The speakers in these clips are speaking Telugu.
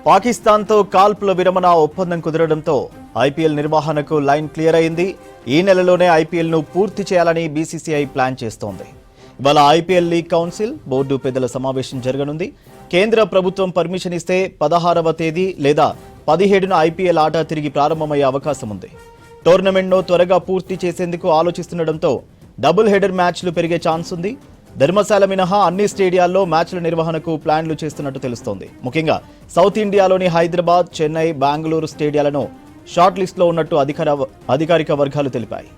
పాకిస్తాన్తో కాల్పుల విరమణ ఒప్పందం కుదరడంతో ఐపీఎల్ నిర్వహణకు లైన్ క్లియర్ అయింది. ఈ నెలలోనే ఐపీఎల్ను పూర్తి చేయాలని బీసీసీఐ ప్లాన్ చేస్తోంది. ఇవాళ ఐపీఎల్ లీగ్ కౌన్సిల్ బోర్డు పెద్దల సమావేశం జరగనుంది. కేంద్ర ప్రభుత్వం పర్మిషన్ ఇస్తే 16వ తేదీ లేదా 17న ఐపీఎల్ ఆట తిరిగి ప్రారంభమయ్యే అవకాశం ఉంది. టోర్నమెంట్ను త్వరగా పూర్తి చేసేందుకు ఆలోచిస్తుండటంతో డబుల్ హెడర్ మ్యాచ్లు పెరిగే ఛాన్స్ ఉంది. ధర్మశాల మినహా అన్ని స్టేడియాల్లో మ్యాచ్ల నిర్వహణకు ప్లాన్లు చేస్తున్నట్టు తెలుస్తోంది. ముఖ్యంగా సౌత్ ఇండియాలోని హైదరాబాద్, చెన్నై, బెంగళూరు స్టేడియాలను షార్ట్ లిస్ట్లో ఉన్నట్టు అధికారిక వర్గాలు తెలిపాయి.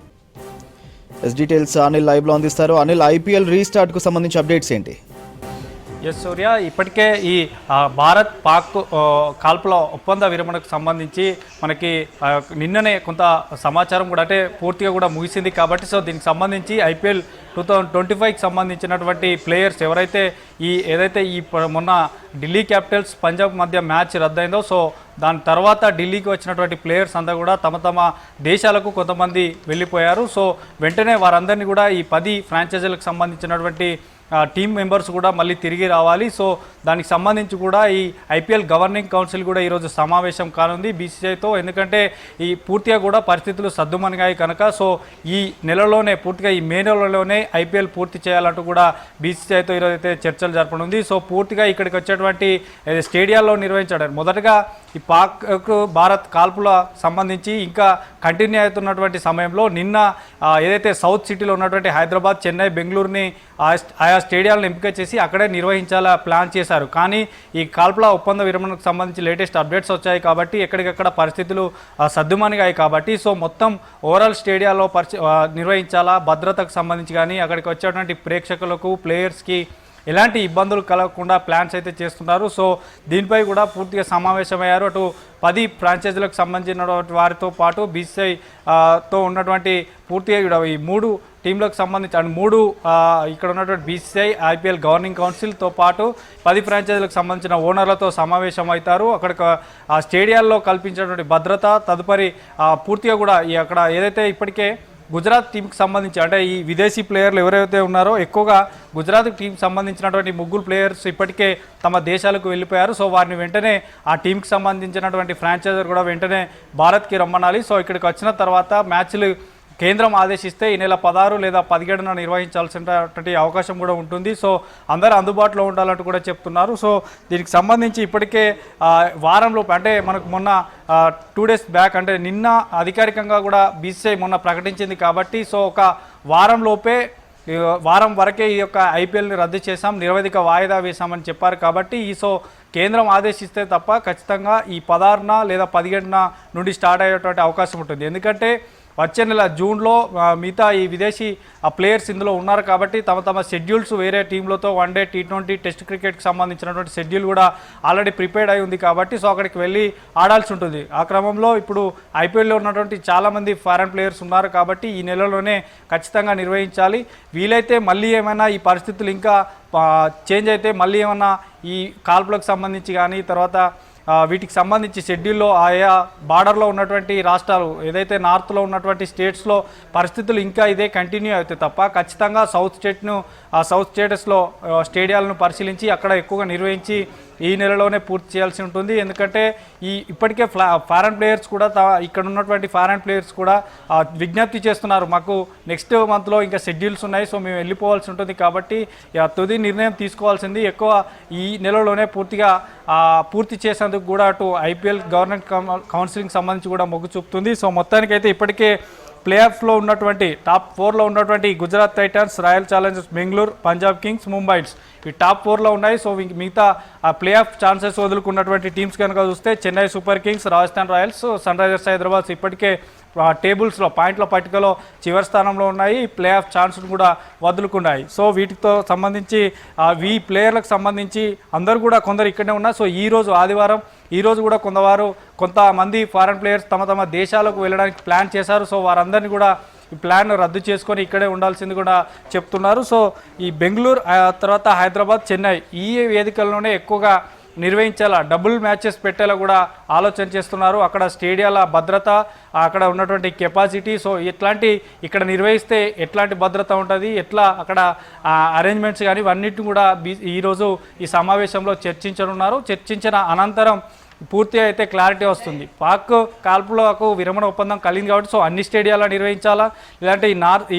డీటెయిల్స్ అనిల్ లైవ్ లో అందిస్తారు. అనిల్, ఐపీఎల్ రీస్టార్ట్ కు సంబంధించి అప్డేట్స్ ఏంటి? ఎస్ సూర్య, ఇప్పటికే ఈ భారత్ పాక్ కాల్పుల ఒప్పంద విరమణకు సంబంధించి మనకి నిన్ననే కొంత సమాచారం కూడా అంటే పూర్తిగా కూడా ముగిసింది. కాబట్టి సో దీనికి సంబంధించి ఐపీఎల్ 2025కి సంబంధించినటువంటి ప్లేయర్స్ ఎవరైతే ఏదైతే మొన్న ఢిల్లీ క్యాపిటల్స్ పంజాబ్ మధ్య మ్యాచ్ రద్దయిందో, సో దాని తర్వాత ఢిల్లీకి వచ్చినటువంటి ప్లేయర్స్ అంతా కూడా తమ దేశాలకు కొంతమంది వెళ్ళిపోయారు. సో వెంటనే వారందరినీ కూడా ఈ 10 ఫ్రాంచైజీలకు సంబంధించినటువంటి టీమ్ మెంబర్స్ కూడా మళ్ళీ తిరిగి రావాలి. సో దానికి సంబంధించి కూడా ఈ ఐపీఎల్ గవర్నింగ్ కౌన్సిల్ కూడా ఈరోజు సమావేశం కానుంది బీసీసీఐతో. ఎందుకంటే ఈ పూర్తిగా కూడా పరిస్థితులు సద్దుమణిగాయి కనుక సో ఈ నెలలోనే పూర్తిగా ఈ మే నెలలోనే ఐపీఎల్ పూర్తి చేయాలంటూ కూడా బీసీసీఐతో ఈరోజు అయితే చర్చలు జరపనుంది. సో పూర్తిగా ఇక్కడికి వచ్చేటువంటి స్టేడియాల్లో నిర్వహించాడు. మొదటగా ఈ పాక్ భారత్ కాల్పుల సంబంధించి ఇంకా కంటిన్యూ అవుతున్నటువంటి సమయంలో నిన్న ఏదైతే సౌత్ సిటీలో ఉన్నటువంటి హైదరాబాద్, చెన్నై, బెంగళూరుని ఆయా స్టేడియాలను ఎంపిక చేసి అక్కడే నిర్వహించాలా ప్లాన్ చేశారు. కానీ ఈ కాల్పుల ఒప్పంద విరమణకు సంబంధించి లేటెస్ట్ అప్డేట్స్ వచ్చాయి కాబట్టి ఎక్కడికక్కడ పరిస్థితులు సద్దుమణిగాయి కాబట్టి సో మొత్తం ఓవరాల్ స్టేడియాలో నిర్వహించాలా, భద్రతకు సంబంధించి కానీ అక్కడికి వచ్చేటువంటి ప్రేక్షకులకు, ప్లేయర్స్కి ఎలాంటి ఇబ్బందులు కలగకుండా ప్లాన్స్ అయితే చేస్తున్నారు. సో దీనిపై కూడా పూర్తిగా సమావేశమయ్యారు. అటు 10 ఫ్రాంచైజీలకు సంబంధించినటువంటి వారితో పాటు బీసీసీఐతో ఉన్నటువంటి పూర్తిగా ఈ 3 టీంలకు సంబంధించి అండ్ 3 ఇక్కడ ఉన్నటువంటి బీసీసీఐ, ఐపీఎల్ గవర్నింగ్ కౌన్సిల్తో పాటు 10 ఫ్రాంచైజీలకు సంబంధించిన ఓనర్లతో సమావేశం అవుతారు. అక్కడికి ఆ స్టేడియాల్లో కల్పించినటువంటి భద్రత తదుపరి పూర్తిగా కూడా అక్కడ ఏదైతే ఇప్పటికే గుజరాత్ టీంకి సంబంధించి అంటే ఈ విదేశీ ప్లేయర్లు ఎవరైతే ఉన్నారో ఎక్కువగా గుజరాత్ టీంకి సంబంధించినటువంటి 3 ప్లేయర్స్ ఇప్పటికే తమ దేశాలకు వెళ్ళిపోయారు. సో వారిని వెంటనే ఆ టీంకి సంబంధించినటువంటి ఫ్రాంచైజర్ కూడా వెంటనే భారత్కి రమ్మనాలి. సో ఇక్కడికి వచ్చిన తర్వాత మ్యాచ్లు కేంద్రం ఆదేశిస్తే ఈ నెల 16 లేదా 17న నిర్వహించాల్సినటువంటి అవకాశం కూడా ఉంటుంది. సో అందరూ అందుబాటులో ఉండాలంటూ కూడా చెప్తున్నారు. సో దీనికి సంబంధించి ఇప్పటికే వారంలోపు అంటే మనకు మొన్న 2 డేస్ బ్యాక్ అంటే నిన్న అధికారికంగా కూడా బీసీసీఐ మొన్న ప్రకటించింది కాబట్టి సో ఒక వారం వరకే ఈ యొక్క ఐపీఎల్ని రద్దు చేశాం, నిరవధిక వాయిదా వేశామని చెప్పారు. కాబట్టి సో కేంద్రం ఆదేశిస్తే తప్ప ఖచ్చితంగా ఈ 16న లేదా 17న నుండి స్టార్ట్ అయ్యేటువంటి అవకాశం ఉంటుంది. ఎందుకంటే వచ్చే నెల జూన్లో మిగతా ఈ విదేశీ ప్లేయర్స్ ఇందులో ఉన్నారు కాబట్టి తమ షెడ్యూల్స్ వేరే టీంలతో వన్డే, T20, టెస్ట్ క్రికెట్కి సంబంధించినటువంటి షెడ్యూల్ కూడా ఆల్రెడీ ప్రిపేర్డ్ అయి ఉంది కాబట్టి సో అక్కడికి వెళ్ళి ఆడాల్సి ఉంటుంది. ఆ క్రమంలో ఇప్పుడు ఐపీఎల్లో ఉన్నటువంటి చాలామంది ఫారెన్ ప్లేయర్స్ ఉన్నారు కాబట్టి ఈ నెలలోనే ఖచ్చితంగా నిర్వహించాలి. వీలైతే మళ్ళీ ఏమైనా ఈ పరిస్థితులు ఇంకా చేంజ్ అయితే మళ్ళీ ఏమైనా ఈ కాల్పులకు సంబంధించి కానీ తర్వాత వీటికి సంబంధించి షెడ్యూల్లో ఆయా బార్డర్లో ఉన్నటువంటి రాష్ట్రాలు ఏదైతే నార్త్లో ఉన్నటువంటి స్టేట్స్లో పరిస్థితులు ఇంకా ఇదే కంటిన్యూ అవుతాయి తప్ప ఖచ్చితంగా సౌత్ స్టేటస్లో స్టేడియాలను పరిశీలించి అక్కడ ఎక్కువగా నిర్వహించి ఈ నెలలోనే పూర్తి చేయాల్సి ఉంటుంది. ఎందుకంటే ఇప్పటికే ఫారెన్ ప్లేయర్స్ కూడా ఇక్కడ ఉన్నటువంటి ఫారెన్ ప్లేయర్స్ కూడా విజ్ఞప్తి చేస్తున్నారు, మాకు నెక్స్ట్ మంత్లో ఇంకా షెడ్యూల్స్ ఉన్నాయి, సో మేము వెళ్ళిపోవాల్సి ఉంటుంది. కాబట్టి తుది నిర్ణయం తీసుకోవాల్సింది ఎక్కువ ఈ నెలలోనే పూర్తి చేసేందుకు కూడా అటు ఐపీఎల్ గవర్నమెంట్ కౌన్సిలింగ్ సంబంధించి కూడా మొగ్గు చూపుతుంది. సో మొత్తానికైతే ఇప్పటికే ప్లే ఆఫ్లో ఉన్నటువంటి టాప్ 4లో ఉన్నటువంటి Gujarat Titans, Royal Challengers Bengaluru, Punjab Kings, ముంబైస్ ఈ టాప్ 4లో ఉన్నాయి. సో మిగతా ప్లే ఆఫ్ ఛాన్సెస్ వదులుకున్నటువంటి టీమ్స్ కనుక చూస్తే Chennai Super Kings, Rajasthan Royals, Sunrisers Hyderabad ఇప్పటికే టేబుల్స్లో పాయింట్ల పట్టికలో చివరి స్థానంలో ఉన్నాయి. ప్లే ఆఫ్ ఛాన్స్ను కూడా వదులుకున్నాయి. సో వీటితో సంబంధించి ఈ ప్లేయర్లకు సంబంధించి అందరూ కూడా కొందరు ఇక్కడనే ఉన్నారు. సో ఈరోజు ఆదివారం కూడా కొంతమంది ఫారెన్ ప్లేయర్స్ తమ దేశాలకు వెళ్ళడానికి ప్లాన్ చేశారు. సో వారందరినీ కూడా ఈ ప్లాన్ రద్దు చేసుకొని ఇక్కడే ఉండాల్సింది కూడా చెప్తున్నారు. సో ఈ బెంగళూరు తర్వాత హైదరాబాద్, చెన్నై ఈ వేదికల్లోనే ఎక్కువగా నిర్వహించేలా డబుల్ మ్యాచెస్ పెట్టేలా కూడా ఆలోచన చేస్తున్నారు. అక్కడ స్టేడియాల భద్రత, అక్కడ ఉన్నటువంటి కెపాసిటీ, సో ఇక్కడ నిర్వహిస్తే ఎట్లాంటి భద్రత ఉంటుంది, ఎట్లా అక్కడ అరేంజ్మెంట్స్ కానీ ఇవన్నిటిని కూడా ఈరోజు ఈ సమావేశంలో చర్చించనున్నారు. చర్చించిన అనంతరం పూర్తిగా అయితే క్లారిటీ వస్తుంది. పాక్ కాల్పులకు విరమణ ఒప్పందం కలిగింది కాబట్టి సో అన్ని స్టేడియాల్లో నిర్వహించాలా లేదంటే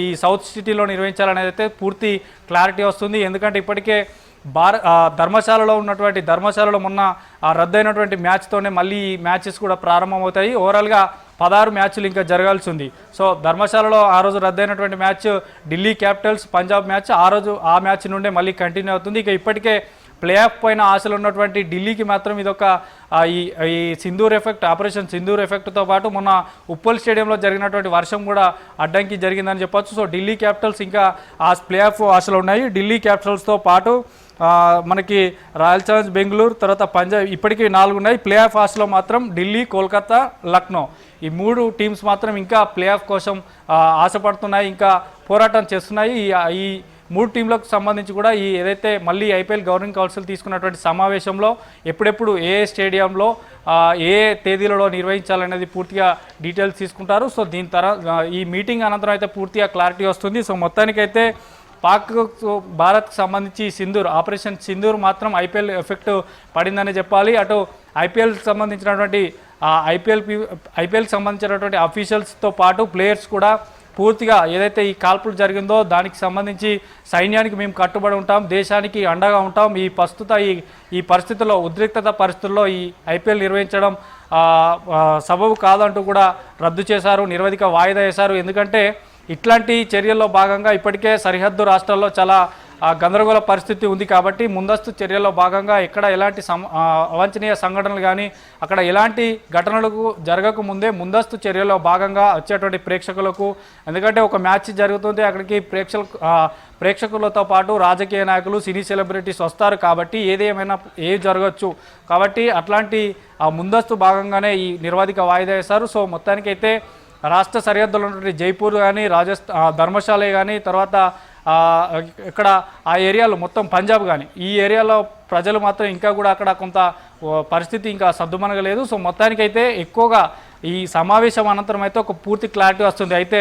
ఈ సౌత్ సిటీలో నిర్వహించాలనేది అయితే పూర్తి క్లారిటీ వస్తుంది. ఎందుకంటే ఇప్పటికే ధర్మశాలలో మొన్న రద్దయినటువంటి మ్యాచ్తోనే మళ్ళీ ఈ మ్యాచెస్ కూడా ప్రారంభమవుతాయి. ఓవరాల్గా 16 మ్యాచ్లు ఇంకా జరగాల్సి ఉంది. సో ధర్మశాలలో ఆ రోజు రద్దయినటువంటి match Delhi Capitals Punjab match ఆ మ్యాచ్ నుండే మళ్ళీ కంటిన్యూ అవుతుంది. ఇక ఇప్పటికే ప్లే ఆఫ్ పైన ఆశలు ఉన్నటువంటి ఢిల్లీకి మాత్రం ఇదొక ఈ సింధూర్ ఎఫెక్ట్, ఆపరేషన్ సింధూర్ ఎఫెక్ట్తో పాటు మొన్న ఉప్పల్ స్టేడియంలో జరిగినటువంటి వర్షం కూడా అడ్డంకి జరిగిందని చెప్పొచ్చు. సో ఢిల్లీ క్యాపిటల్స్ ఇంకా ఆ ప్లే ఆఫ్ ఆశలు ఉన్నాయి. ఢిల్లీ క్యాపిటల్స్తో పాటు మనకి రాయల్ ఛాలెంజ్ బెంగళూరు, తర్వాత పంజాబ్ ఇప్పటికీ 4 ఉన్నాయి. ప్లే ఆఫ్ ఆశలో మాత్రం ఢిల్లీ, కోల్కతా, లక్నో ఈ 3 టీమ్స్ మాత్రం ఇంకా ప్లే ఆఫ్ కోసం ఆశపడుతున్నాయి, ఇంకా పోరాటం చేస్తున్నాయి. ఈ 3 టీంలకు సంబంధించి కూడా ఈ ఏదైతే మళ్ళీ ఐపీఎల్ గవర్నింగ్ కౌన్సిల్ తీసుకున్నటువంటి సమావేశంలో ఎప్పుడెప్పుడు ఏ స్టేడియంలో ఏ తేదీలలో నిర్వహించాలనేది పూర్తిగా డీటెయిల్స్ తీసుకుంటారు. సో దీని ఈ మీటింగ్ అనంతరం అయితే పూర్తిగా క్లారిటీ వస్తుంది. సో మొత్తానికైతే భారత్కు సంబంధించి ఆపరేషన్ సింధూర్ మాత్రం ఐపీఎల్ ఎఫెక్ట్ పడిందని చెప్పాలి. అటు ఐపీఎల్కి సంబంధించినటువంటి ఐపీఎల్కి సంబంధించినటువంటి అఫీషియల్స్తో పాటు ప్లేయర్స్ కూడా పూర్తిగా ఏదైతే ఈ కాల్పులు జరిగిందో దానికి సంబంధించి సైన్యానికి మేము కట్టుబడి ఉంటాం, దేశానికి అండగా ఉంటాం. ఈ పరిస్థితుల్లో ఉద్రిక్తత పరిస్థితుల్లో ఈ ఐపీఎల్ నిర్వహించడం సబబు కాదంటూ కూడా రద్దు చేశారు, నిరవధిక వాయిదా వేశారు. ఎందుకంటే ఇట్లాంటి చర్యల్లో భాగంగా ఇప్పటికే సరిహద్దు రాష్ట్రాల్లో చాలా గందరగోళ పరిస్థితి ఉంది కాబట్టి ముందస్తు చర్యల్లో భాగంగా ఎక్కడ ఎలాంటి అవాంఛనీయ సంఘటనలు కానీ అక్కడ ఎలాంటి ఘటనలకు జరగక ముందే ముందస్తు చర్యల్లో భాగంగా వచ్చేటువంటి ప్రేక్షకులకు, ఎందుకంటే ఒక మ్యాచ్ జరుగుతుంది అక్కడికి ప్రేక్షకులతో పాటు రాజకీయ నాయకులు, సినీ సెలబ్రిటీస్ వస్తారు కాబట్టి ఏదేమైనా జరగచ్చు కాబట్టి అట్లాంటి ముందస్తు భాగంగానే ఈ నిరవధిక వాయిదా వేశారు. సో మొత్తానికైతే రాష్ట్ర సరిహద్దులో ఉన్నటువంటి జైపూర్ కానీ ధర్మశాల కానీ తర్వాత ఇక్కడ ఆ ఏరియాలో మొత్తం పంజాబ్ కానీ ఈ ఏరియాలో ప్రజలు మాత్రం ఇంకా కూడా అక్కడ కొంత పరిస్థితి ఇంకా సద్దుమనగలేదు. సో మొత్తానికైతే ఎక్కువగా ఈ సమావేశం అనంతరం అయితే ఒక పూర్తి క్లారిటీ వస్తుంది. అయితే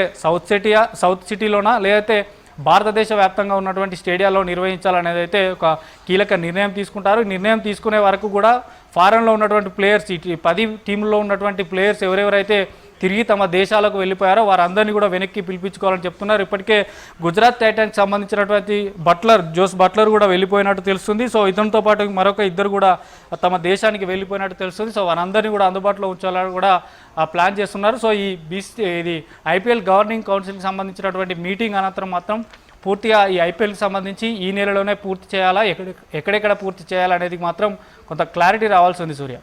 సౌత్ సిటీలోనా లేదంటే భారతదేశ వ్యాప్తంగా ఉన్నటువంటి స్టేడియాల్లో నిర్వహించాలనేది అయితే ఒక కీలక నిర్ణయం తీసుకుంటారు. నిర్ణయం తీసుకునే వరకు కూడా ఫారెన్లో ఉన్నటువంటి ప్లేయర్స్ 10 టీంలో ఉన్నటువంటి ప్లేయర్స్ ఎవరెవరైతే తిరిగి తమ దేశాలకు వెళ్ళిపోయారో వారందరినీ కూడా వెనక్కి పిలిపించుకోవాలని చెప్తున్నారు. ఇప్పటికే గుజరాత్ టైటాన్స్ సంబంధించినటువంటి జోస్ బట్లర్ కూడా వెళ్ళిపోయినట్టు తెలుస్తుంది. సో ఇతనితో పాటు మరొక 2 కూడా తమ దేశానికి వెళ్ళిపోయినట్టు తెలుస్తుంది. సో వారందరినీ కూడా అందుబాటులో ఉంచాలని కూడా ప్లాన్ చేస్తున్నారు. సో ఇది ఐపీఎల్ గవర్నింగ్ కౌన్సిల్కి సంబంధించినటువంటి మీటింగ్ అనంతరం మాత్రం పూర్తిగా ఈ ఐపీఎల్కి సంబంధించి ఈ నెలలోనే పూర్తి చేయాలా, ఎక్కడెక్కడ పూర్తి చేయాలనేది మాత్రం కొంత క్లారిటీ రావాల్సి ఉంది. సూర్య.